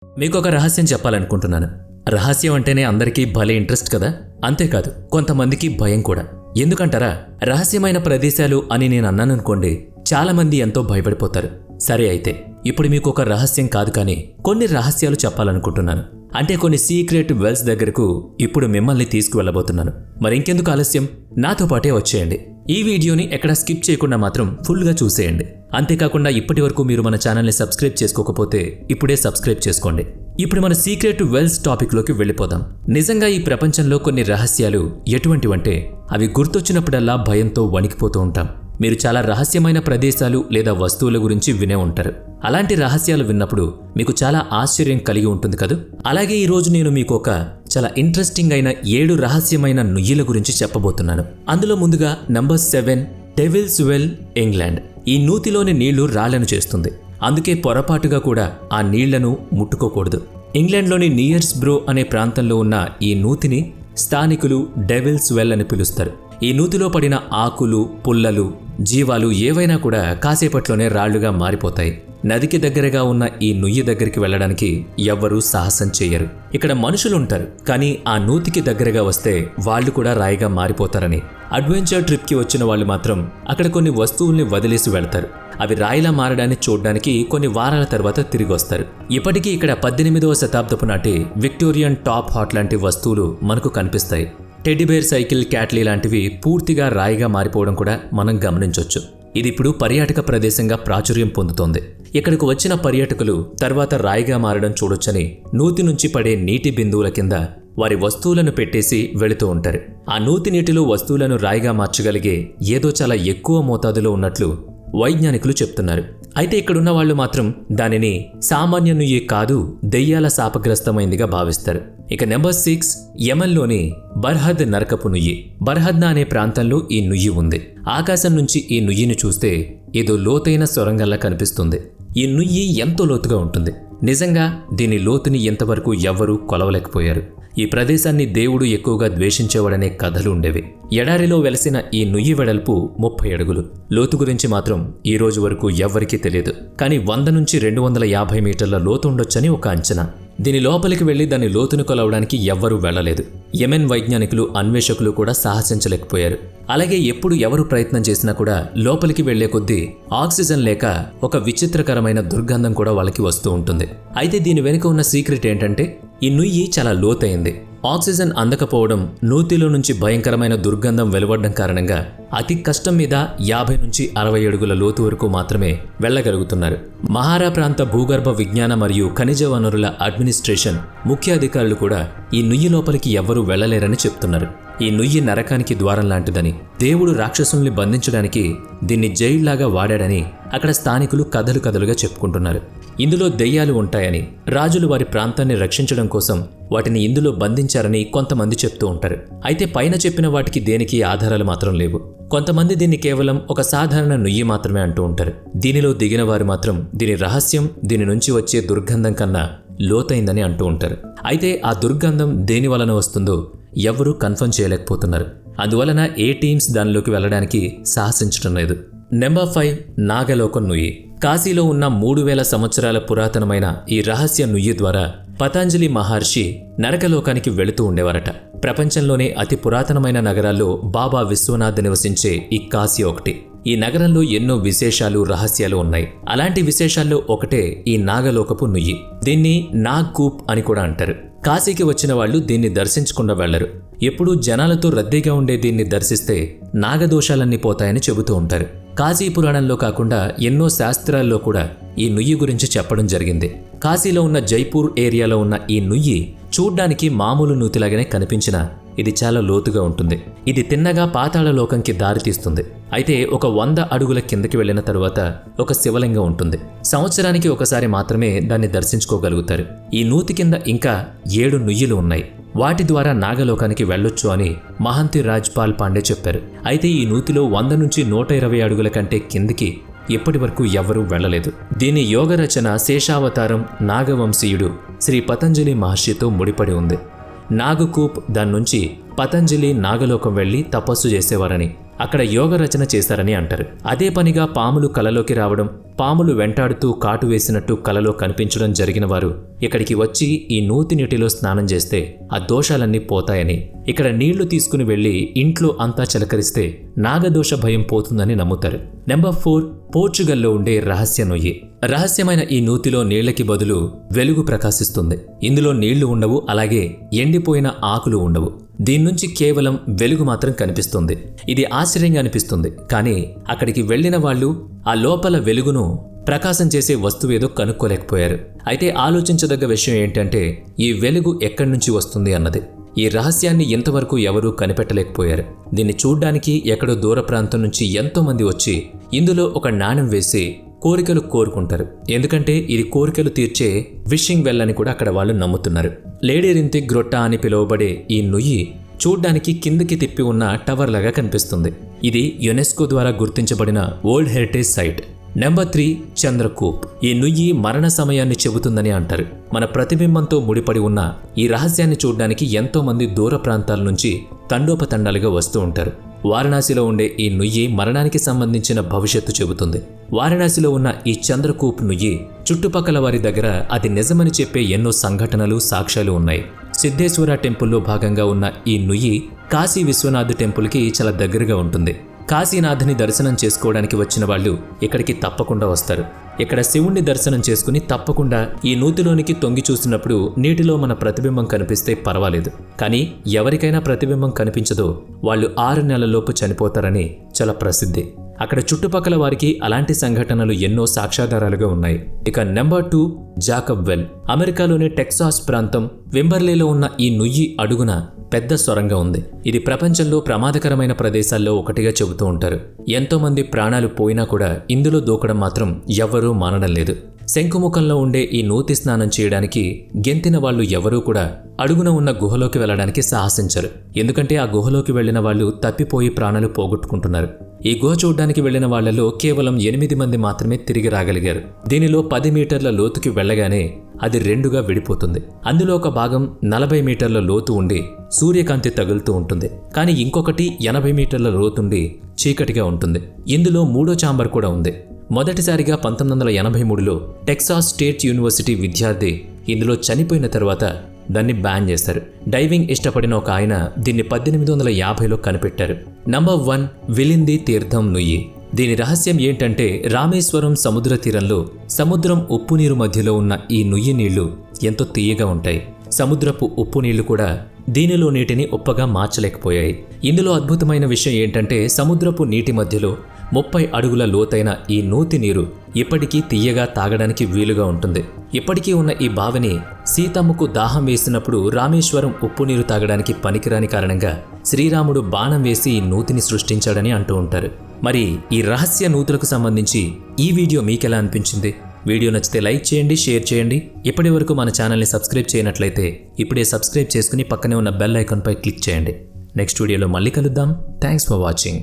మీకొక రహస్యం చెప్పాలనుకుంటున్నాను. రహస్యం అంటేనే అందరికీ భలే ఇంట్రెస్ట్ కదా. అంతేకాదు కొంతమందికి భయం కూడా. ఎందుకంటారా, రహస్యమైన ప్రదేశాలు అని నేను అన్నాననుకోండి, చాలామంది ఎంతో భయపడిపోతారు. సరే అయితే ఇప్పుడు మీకు ఒక రహస్యం కాదు కానీ కొన్ని రహస్యాలు చెప్పాలనుకుంటున్నాను. అంటే కొన్ని సీక్రెట్ వెల్స్ దగ్గరకు ఇప్పుడు మిమ్మల్ని తీసుకువెళ్ళబోతున్నాను. మరి ఇంకెందుకు ఆలస్యం, నాతో పాటే వచ్చేయండి. ఈ వీడియోని ఎక్కడ స్కిప్ చేయకుండా మాత్రం ఫుల్గా చూసేయండి. అంతేకాకుండా ఇప్పటి వరకు మీరు మన ఛానల్ని సబ్స్క్రైబ్ చేసుకోకపోతే ఇప్పుడే సబ్స్క్రైబ్ చేసుకోండి. ఇప్పుడు మన సీక్రెట్ వెల్స్ టాపిక్లోకి వెళ్ళిపోదాం. నిజంగా ఈ ప్రపంచంలో కొన్ని రహస్యాలు ఎటువంటివంటే అవి గుర్తొచ్చినప్పుడల్లా భయంతో వణికిపోతూ ఉంటాం. మీరు చాలా రహస్యమైన ప్రదేశాలు లేదా వస్తువుల గురించి వినే ఉంటారు. అలాంటి రహస్యాలు విన్నప్పుడు మీకు చాలా ఆశ్చర్యం కలిగి ఉంటుంది కదా. అలాగే ఈరోజు నేను మీకు ఒక చాలా ఇంట్రెస్టింగ్ అయిన 7 రహస్యమైన నుయ్యిల గురించి చెప్పబోతున్నాను. అందులో ముందుగా నంబర్ 7, డెవిల్స్ వెల్, ఇంగ్లాండ్. ఈ నూతిలోని నీళ్లు రాళ్లను చేస్తుంది. అందుకే పొరపాటుగా కూడా ఆ నీళ్లను ముట్టుకోకూడదు. ఇంగ్లాండ్లోని నియర్స్ బ్రో అనే ప్రాంతంలో ఉన్న ఈ నూతిని స్థానికులు డెవిల్స్ వెల్ అని పిలుస్తారు. ఈ నూతిలో పడిన ఆకులు, పుల్లలు, జీవాలు ఏవైనా కూడా కాసేపట్లోనే రాళ్లుగా మారిపోతాయి. నదికి దగ్గరగా ఉన్న ఈ నుయ్యి దగ్గరికి వెళ్ళడానికి ఎవ్వరూ సాహసం చెయ్యరు. ఇక్కడ మనుషులుంటారు, కానీ ఆ నూతికి దగ్గరగా వస్తే వాళ్ళు కూడా రాయిగా మారిపోతారని అడ్వెంచర్ ట్రిప్కి వచ్చిన వాళ్ళు మాత్రం అక్కడ కొన్ని వస్తువుల్ని వదిలేసి వెళ్తారు. అవి రాయిలా మారడాన్ని చూడ్డానికి కొన్ని వారాల తర్వాత తిరిగి వస్తారు. ఇప్పటికీ ఇక్కడ 18వ శతాబ్దపు నాటి విక్టోరియన్ టాప్ హాట్ లాంటి వస్తువులు మనకు కనిపిస్తాయి. టెడ్డీబేర్ సైకిల్, క్యాట్లీ లాంటివి పూర్తిగా రాయిగా మారిపోవడం కూడా మనం గమనించవచ్చు. ఇది ఇప్పుడు పర్యాటక ప్రదేశంగా ప్రాచుర్యం పొందుతోంది. ఇక్కడకు వచ్చిన పర్యాటకులు తర్వాత రాయిగా మారడం చూడొచ్చని నూతి నుంచి పడే నీటి బిందువుల కింద వారి వస్తువులను పెట్టేసి వెళుతూ ఉంటారు. ఆ నూతి నీటిలో వస్తువులను రాయిగా మార్చగలిగే ఏదో చాలా ఎక్కువ మోతాదులో ఉన్నట్లు వైజ్ఞానికులు చెప్తున్నారు. అయితే ఇక్కడున్న వాళ్ళు మాత్రం దానిని సామాన్య నుయ్యి కాదు, దెయ్యాల శాపగ్రస్తమైందిగా భావిస్తారు. ఇక నెంబర్ 6, యెమెన్లోని బర్హద్ నరకపు నుయ్యి. బర్హద్నా అనే ప్రాంతంలో ఈ నుయ్యి ఉంది. ఆకాశం నుంచి ఈ నుయ్యిని చూస్తే ఏదో లోతైన సొరంగంలా కనిపిస్తుంది. ఈ నుయ్యి ఎంతో లోతుగా ఉంటుంది. నిజంగా దీని లోతుని ఎంతవరకు ఎవ్వరూ కొలవలేకపోయారు. ఈ ప్రదేశాన్ని దేవుడు ఎక్కువగా ద్వేషించేవాడనే కథలు ఉండేవి. ఎడారిలో వెలసిన ఈ నుయ్యి వెడల్పు 30 అడుగులు. లోతు గురించి మాత్రం ఈ రోజు వరకు ఎవ్వరికీ తెలియదు. కానీ 100 నుంచి 250 మీటర్ల లోతు ఉండొచ్చని ఒక అంచనా. దీని లోపలికి వెళ్లి దాని లోతును కొలవడానికి ఎవ్వరూ వెళ్లలేదు. యెమెన్ వైజ్ఞానికులు, అన్వేషకులు కూడా సాహసించలేకపోయారు. అలాగే ఎప్పుడు ఎవరు ప్రయత్నం చేసినా కూడా లోపలికి వెళ్లే కొద్దీ ఆక్సిజన్ లేక ఒక విచిత్రకరమైన దుర్గంధం కూడా వాళ్ళకి వస్తూ ఉంటుంది. అయితే దీని వెనుక ఉన్న సీక్రెట్ ఏంటంటే ఈ నుయ్యి చాలా లోతైంది. ఆక్సిజన్ అందకపోవడం, నూతిలో నుంచి భయంకరమైన దుర్గంధం వెలువడడం కారణంగా అతి కష్టం మీద 50 నుంచి 60 అడుగుల లోతు వరకు మాత్రమే వెళ్లగలుగుతున్నారు. మహారా ప్రాంత భూగర్భ విజ్ఞాన మరియు ఖనిజ వనరుల అడ్మినిస్ట్రేషన్ ముఖ్య అధికారులు కూడా ఈ నుయ్యి లోపలికి ఎవ్వరూ వెళ్లలేరని చెప్తున్నారు. ఈ నుయ్యి నరకానికి ద్వారం లాంటిదని, దేవుడు రాక్షసుల్ని బంధించడానికి దీన్ని జైళ్లాగా వాడాడని అక్కడ స్థానికులు కథలు కథలుగా చెప్పుకుంటున్నారు. ఇందులో దెయ్యాలు ఉంటాయని, రాజులు వారి ప్రాంతాన్ని రక్షించడం కోసం వాటిని ఇందులో బంధించారని కొంతమంది చెప్తూ ఉంటారు. అయితే పైన చెప్పిన వాటికి దేనికి ఆధారాలు మాత్రం లేవు. కొంతమంది దీన్ని కేవలం ఒక సాధారణ నుయ్యి మాత్రమే అంటూ ఉంటారు. దీనిలో దిగిన వారు మాత్రం దీని రహస్యం దీని నుంచి వచ్చే దుర్గంధం కన్నా లోతైందని అంటూ ఉంటారు. అయితే ఆ దుర్గంధం దేని వలన వస్తుందో ఎవ్వరూ కన్ఫర్మ్ చేయలేకపోతున్నారు. అందువలన ఏ టీమ్స్ దానిలోకి వెళ్ళడానికి సాహసించడం లేదు. నెంబర్ 5, నాగలోకం నుయ్యి. కాశీలో ఉన్న 3000 సంవత్సరాల పురాతనమైన ఈ రహస్య నుయ్యి ద్వారా పతంజలి మహర్షి నరకలోకానికి వెళుతూ ఉండేవారట. ప్రపంచంలోనే అతి పురాతనమైన నగరాల్లో బాబా విశ్వనాథ్ నివసించే ఈ కాశీ ఒకటి. ఈ నగరంలో ఎన్నో విశేషాలు, రహస్యాలు ఉన్నాయి. అలాంటి విశేషాల్లో ఒకటే ఈ నాగలోకపు నుయ్యి. దీన్ని నాగ్ కూప్ అని కూడా అంటారు. కాశీకి వచ్చిన వాళ్ళు దీన్ని దర్శించకుండా వెళ్లరు. ఎప్పుడూ జనాలతో రద్దీగా ఉండే దీన్ని దర్శిస్తే నాగదోషాలన్నీ పోతాయని చెబుతూ ఉంటారు. కాశీ పురాణంలో కాకుండా ఎన్నో శాస్త్రాల్లో కూడా ఈ నుయ్యి గురించి చెప్పడం జరిగింది. కాశీలో ఉన్న జైపూర్ ఏరియాలో ఉన్న ఈ నుయ్యి చూడ్డానికి మామూలు నూతిలాగానే కనిపించినా ఇది చాలా లోతుగా ఉంటుంది. ఇది తిన్నగా పాతాళ లోకంకి దారితీస్తుంది. అయితే ఒక 100 అడుగుల కిందకి వెళ్లిన తరువాత ఒక శివలింగం ఉంటుంది. సంవత్సరానికి ఒకసారి మాత్రమే దాన్ని దర్శించుకోగలుగుతారు. ఈ నూతి కింద ఇంకా 7 నుయ్యిలు ఉన్నాయి. వాటి ద్వారా నాగలోకానికి వెళ్ళొచ్చు అని మహంతి రాజ్పాల్ పాండే చెప్పారు. అయితే ఈ నూతిలో 100 నుంచి 120 అడుగుల కంటే కిందికి ఇప్పటి వరకు ఎవ్వరూ వెళ్లలేదు. దీని యోగ రచన శేషావతారం నాగవంశీయుడు శ్రీ పతంజలి మహర్షితో ముడిపడి ఉంది. నాగకూప్ దాని నుంచి పతంజలి నాగలోకం వెళ్లి తపస్సు చేసేవారని, అక్కడ యోగ రచన చేశారని అంటారు. అదే పనిగా పాములు కలలోకి రావడం, పాములు వెంటాడుతూ కాటు వేసినట్టు కలలో కనిపించడం జరిగిన వారు ఇక్కడికి వచ్చి ఈ నూతి నీటిలో స్నానం చేస్తే ఆ దోషాలన్నీ పోతాయని, ఇక్కడ నీళ్లు తీసుకుని వెళ్లి ఇంట్లో అంతా చిలకరిస్తే నాగదోష భయం పోతుందని నమ్ముతారు. నెంబర్ 4, పోర్చుగల్లో ఉండే రహస్య నొయ్యి. రహస్యమైన ఈ నూతిలో నీళ్లకి బదులు వెలుగు ప్రకాశిస్తుంది. ఇందులో నీళ్లు ఉండవు, అలాగే ఎండిపోయిన ఆకులు ఉండవు. దీని నుంచి కేవలం వెలుగు మాత్రం కనిపిస్తుంది. ఇది ఆశ్చర్యంగా అనిపిస్తుంది, కానీ అక్కడికి వెళ్లిన వాళ్ళు ఆ లోపల వెలుగును ప్రకాశం చేసే వస్తువేదో కనుక్కోలేకపోయారు. అయితే ఆలోచించదగ్గ విషయం ఏంటంటే ఈ వెలుగు ఎక్కడి నుంచి వస్తుంది అన్నది. ఈ రహస్యాన్ని ఇంతవరకు ఎవరూ కనిపెట్టలేకపోయారు. దీన్ని చూడ్డానికి ఎక్కడో దూర ప్రాంతం నుంచి ఎంతో మంది వచ్చి ఇందులో ఒక నాణెం వేసి కోరికలు కోరుకుంటారు. ఎందుకంటే ఇది కోరికలు తీర్చే విషింగ్ వెల్ అని కూడా అక్కడ వాళ్ళు నమ్ముతున్నారు. లేడీరింతి గ్రొట్ట అని పిలువబడే ఈ నుయ్యి చూడ్డానికి కిందకి తిప్పి ఉన్న టవర్ లాగా కనిపిస్తుంది. ఇది యునెస్కో ద్వారా గుర్తించబడిన world heritage site. Number 3, Chandrakoop. ఈ నుయ్యి మరణ సమయాన్ని చెబుతుందని అంటారు. మన ప్రతిబింబంతో ముడిపడి ఉన్న ఈ రహస్యాన్ని చూడ్డానికి ఎంతో మంది దూర ప్రాంతాల నుంచి తండోపతండాలుగా వస్తూ ఉంటారు. వారణాసిలో ఉండే ఈ నుయ్యి మరణానికి సంబంధించిన భవిష్యత్తు చెబుతుంది. వారణాసిలో ఉన్న ఈ చంద్రకూప్ నుయ్యి చుట్టుపక్కల వారి దగ్గర అది నిజమని చెప్పే ఎన్నో సంఘటనలు, సాక్ష్యాలు ఉన్నాయి. సిద్ధేశ్వర టెంపుల్లో భాగంగా ఉన్న ఈ నుయ్యి కాశీ విశ్వనాథ్ టెంపుల్కి చాలా దగ్గరగా ఉంటుంది. కాశీనాథ్ని దర్శనం చేసుకోవడానికి వచ్చిన వాళ్ళు ఇక్కడికి తప్పకుండా వస్తారు. ఇక్కడ శివుణ్ణి దర్శనం చేసుకుని తప్పకుండా ఈ నూతిలోనికి తొంగి చూసినప్పుడు నీటిలో మన ప్రతిబింబం కనిపిస్తే పర్వాలేదు, కానీ ఎవరికైనా ప్రతిబింబం కనిపించదో వాళ్ళు 6 నెలల్లోపు చనిపోతారని చాలా ప్రసిద్ధి. అక్కడ చుట్టుపక్కల వారికి అలాంటి సంఘటనలు ఎన్నో సాక్ష్యాధారాలుగా ఉన్నాయి. ఇక నెంబర్ 2, జాకబ్ వెల్. అమెరికాలోని టెక్సాస్ ప్రాంతం వెంబర్లీలో ఉన్న ఈ నుయ్యి అడుగున పెద్ద సొరంగం ఉంది. ఇది ప్రపంచంలో ప్రమాదకరమైన ప్రదేశాల్లో ఒకటిగా చెబుతూ ఉంటారు. ఎంతో మంది ప్రాణాలు పోయినా కూడా ఇందులో దూకడం మాత్రం ఎవ్వరూ మానడం లేదు. శంకుముఖంలో ఉండే ఈ నూతి స్నానం చేయడానికి గెంతిన వాళ్ళు ఎవరూ కూడా అడుగున ఉన్న గుహలోకి వెళ్లడానికి సాహసించరు. ఎందుకంటే ఆ గుహలోకి వెళ్లిన వాళ్ళు తప్పిపోయి ప్రాణాలు పోగొట్టుకుంటున్నారు. ఈ గుహ చూడ్డానికి వెళ్లిన వాళ్లలో కేవలం 8 మంది మాత్రమే తిరిగి రాగలిగారు. దీనిలో 10 మీటర్ల లోతుకి వెళ్లగానే అది 2గా విడిపోతుంది. అందులో ఒక భాగం 40 మీటర్ల లోతు ఉండి సూర్యకాంతి తగులుతూ ఉంటుంది, కానీ ఇంకొకటి 80 మీటర్ల లోతుండి చీకటిగా ఉంటుంది. ఇందులో 3వ ఛాంబర్ కూడా ఉంది. మొదటిసారిగా 1983లో టెక్సాస్ స్టేట్ యూనివర్సిటీ విద్యార్థి ఇందులో చనిపోయిన తర్వాత దాన్ని బ్యాన్ చేశారు. డైవింగ్ ఇష్టపడిన ఒక ఆయన దీన్ని 1850లో కనిపెట్టారు. నంబర్ 1, విలింది తీర్థం నుయ్యి. దీని రహస్యం ఏంటంటే రామేశ్వరం సముద్ర తీరంలో సముద్రం ఉప్పు నీరు మధ్యలో ఉన్న ఈ నుయ్యి నీళ్లు ఎంతో తీయగా ఉంటాయి. సముద్రపు ఉప్పు నీళ్లు కూడా దీనిలో నీటిని ఉప్పగా మార్చలేకపోయాయి. ఇందులో అద్భుతమైన విషయం ఏంటంటే సముద్రపు నీటి మధ్యలో 30 అడుగుల లోతైన ఈ నూతి నీరు ఇప్పటికీ తీయగా తాగడానికి వీలుగా ఉంటుంది. ఇప్పటికీ ఉన్న ఈ బావిని సీతమ్మకు దాహం వేసినప్పుడు రామేశ్వరం ఉప్పు నీరు తాగడానికి పనికిరాని కారణంగా శ్రీరాముడు బాణం వేసి ఈ నూతిని సృష్టించాడని అంటూ ఉంటారు. మరి ఈ రహస్య నూతులకు సంబంధించి ఈ వీడియో మీకెలా అనిపించింది? వీడియో నచ్చితే లైక్ చేయండి, షేర్ చేయండి. ఇప్పటి వరకు మన ఛానల్ని సబ్స్క్రైబ్ చేయనట్లయితే ఇప్పుడే సబ్స్క్రైబ్ చేసుకుని పక్కనే ఉన్న బెల్ ఐకాన్పై క్లిక్ చేయండి. నెక్స్ట్ వీడియోలో మళ్ళీ కలుద్దాం. Thanks for watching.